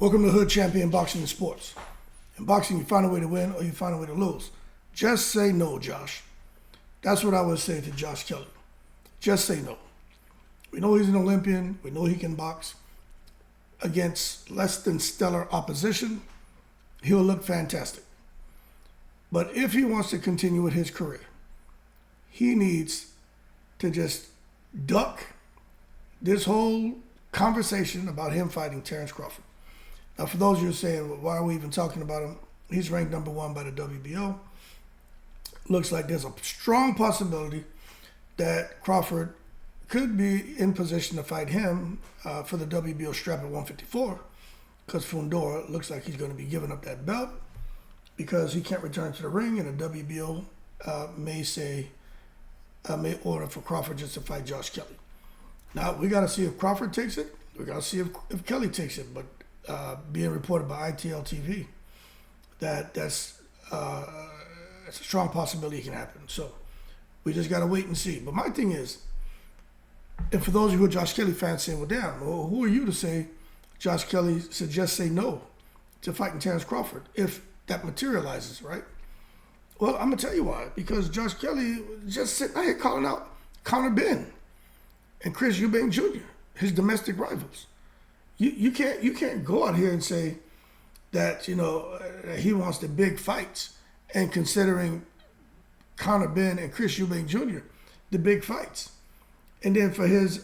Welcome to Hood Champion Boxing and Sports. In boxing, you find a way to win or you find a way to lose. Just say no, Josh. That's what I would say to Josh Kelly. Just say no. We know he's an Olympian. We know he can box against less than stellar opposition. He'll look fantastic. But if he wants to continue with his career, he needs to just duck this whole conversation about him fighting Terence Crawford. Now, for those of you saying, well, why are we even talking about him? He's ranked number 1 by the WBO. Looks like there's a strong possibility that Crawford could be in position to fight him for the WBO strap at 154, because Fundora looks like he's going to be giving up that belt because he can't return to the ring, and the WBO may order for Crawford just to fight Josh Kelly. Now, we got to see if Crawford takes it. We got to see if Kelly takes it. But being reported by ITL TV, that's a strong possibility it can happen. So we just got to wait and see. But my thing is, and for those of you who are Josh Kelly fans saying, well, damn, well, who are you to say Josh Kelly should just say no to fighting Terence Crawford if that materializes, right? Well, I'm going to tell you why. Because Josh Kelly just sitting out here calling out Benn and Chris Eubank Jr., his domestic rivals. You can't go out here and say that, that he wants the big fights and considering Benn and Chris Eubank Jr. the big fights. And then for his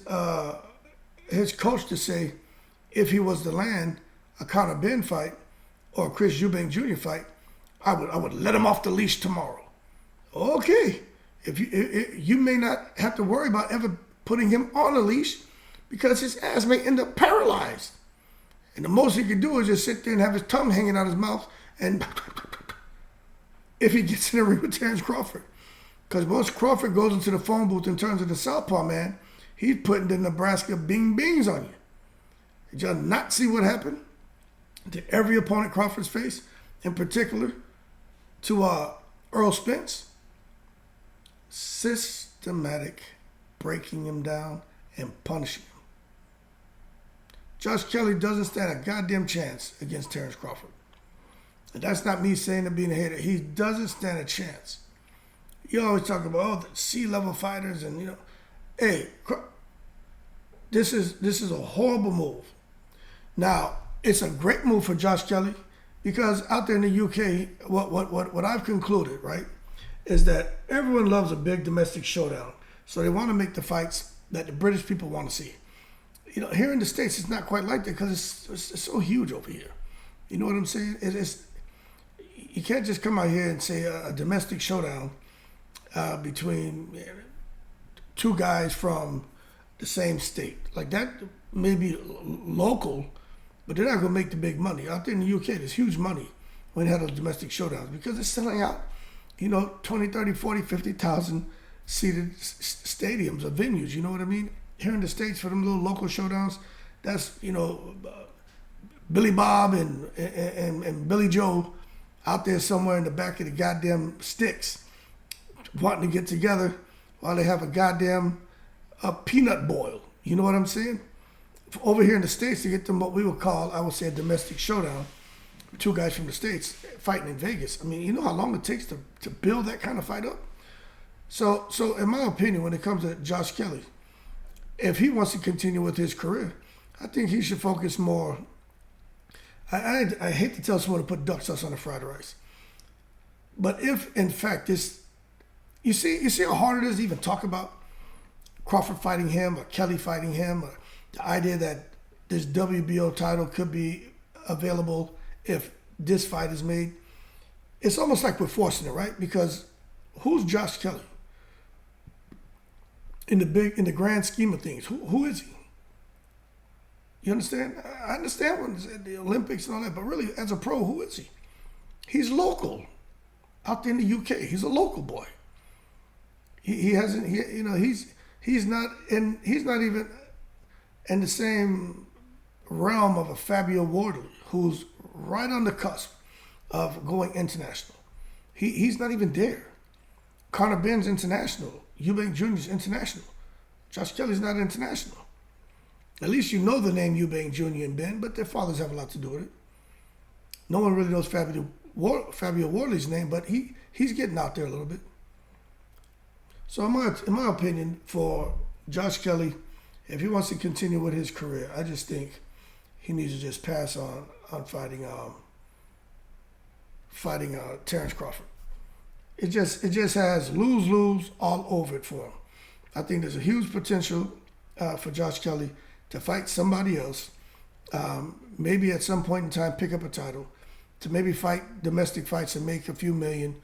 coach to say, if he was to land a Benn fight or a Chris Eubank Jr. fight, I would let him off the leash tomorrow. Okay, if you may not have to worry about ever putting him on a leash because his ass may end up paralyzed. And the most he can do is just sit there and have his tongue hanging out his mouth and if he gets in the ring with Terence Crawford. Because once Crawford goes into the phone booth and turns into Southpaw Man, he's putting the Nebraska bing bings on you. Did y'all not see what happened to every opponent Crawford's faced, in particular to Earl Spence? Systematic breaking him down and punishing him. Josh Kelly doesn't stand a goddamn chance against Terence Crawford. And that's not me saying to being a hater. He doesn't stand a chance. You always talk about, the C-level fighters and, hey, this is a horrible move. Now, it's a great move for Josh Kelly because out there in the UK, what I've concluded, right, is that everyone loves a big domestic showdown. So they want to make the fights that the British people want to see. Here in the States, it's not quite like that because it's so huge over here. You know what I'm saying? You can't just come out here and say a domestic showdown between two guys from the same state. Like that may be local, but they're not going to make the big money. Out there in the UK, there's huge money when they have those domestic showdowns because it's selling out, 20, 30, 40, 50,000 seated stadiums or venues. You know what I mean? Here in the States, for them little local showdowns, that's, Billy Bob and Billy Joe out there somewhere in the back of the goddamn sticks wanting to get together while they have a goddamn peanut boil. You know what I'm saying? Over here in the States, to get them what we would call, I would say, a domestic showdown, two guys from the States fighting in Vegas. I mean, you know how long it takes to build that kind of fight up? So in my opinion, when it comes to Josh Kelly, if he wants to continue with his career, I think he should focus more. I hate to tell someone to put duck sauce on the fried rice, but if in fact you see how hard it is to even talk about Crawford fighting him or Kelly fighting him, or the idea that this WBO title could be available if this fight is made. It's almost like we're forcing it, right? Because who's Josh Kelly? In the grand scheme of things, who is he? You understand? I understand when the Olympics and all that, but really, as a pro, who is he? He's local, out there in the UK. He's a local boy. He's not even in the same realm of a Fabio Wardley, who's right on the cusp of going international. He's not even there. Benn's international. Eubank Jr.'s international. Josh Kelly's not international. At least you know the name Eubank Jr. and Benn, but their fathers have a lot to do with it. No one really knows Fabio Wardley's name, but he's getting out there a little bit. So in my opinion, for Josh Kelly, if he wants to continue with his career, I just think he needs to just pass on fighting Terence Crawford. It just has lose all over it for him. I think there's a huge potential for Josh Kelly to fight somebody else, maybe at some point in time pick up a title, to maybe fight domestic fights and make a few million.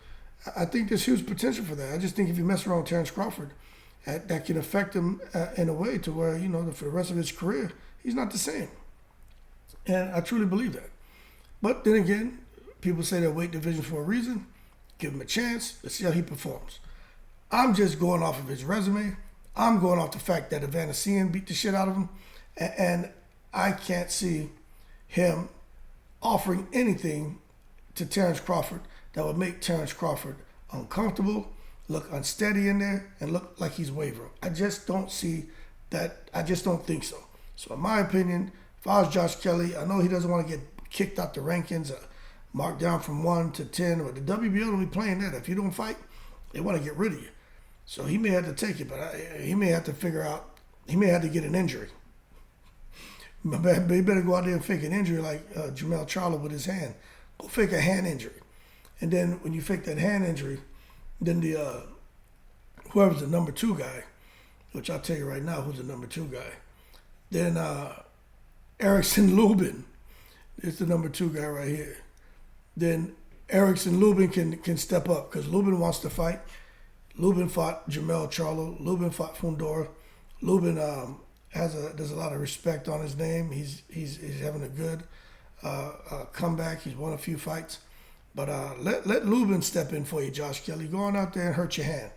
I think there's huge potential for that. I just think if you mess around with Terence Crawford, that can affect him in a way to where, for the rest of his career, he's not the same. And I truly believe that. But then again, people say they're weight division for a reason. Give him a chance. Let's see how he performs. I'm just going off of his resume. I'm going off the fact that Evander Cien beat the shit out of him. And I can't see him offering anything to Terence Crawford that would make Terence Crawford uncomfortable, look unsteady in there, and look like he's wavering. I just don't see that. I just don't think so. So in my opinion, if I was Josh Kelly, I know he doesn't want to get kicked out the rankings, marked down from 1 to 10, or the WBO don't be playing that. If you don't fight, they want to get rid of you. So he may have to take it, but he may have to figure out, he may have to get an injury. But he better go out there and fake an injury like Jermell Charlo with his hand. Go fake a hand injury. And then when you fake that hand injury, then whoever's the number 2 guy, which I'll tell you right now who's the number 2 guy, then Erickson Lubin is the number 2 guy right here. Then Erickson Lubin can step up because Lubin wants to fight. Lubin fought Jermell Charlo. Lubin fought Fundora. Lubin there's a lot of respect on his name. He's having a good comeback. He's won a few fights. But let Lubin step in for you, Josh Kelly. Go on out there and hurt your hand.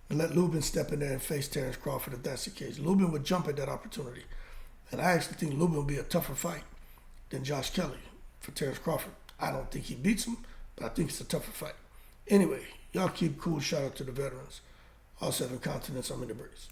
And let Lubin step in there and face Terence Crawford if that's the case. Lubin would jump at that opportunity. And I actually think Lubin will be a tougher fight than Josh Kelly for Terence Crawford. I don't think he beats him, but I think it's a tougher fight. Anyway, y'all keep cool. Shout out to the veterans. All 7 continents, I'm in the breeze.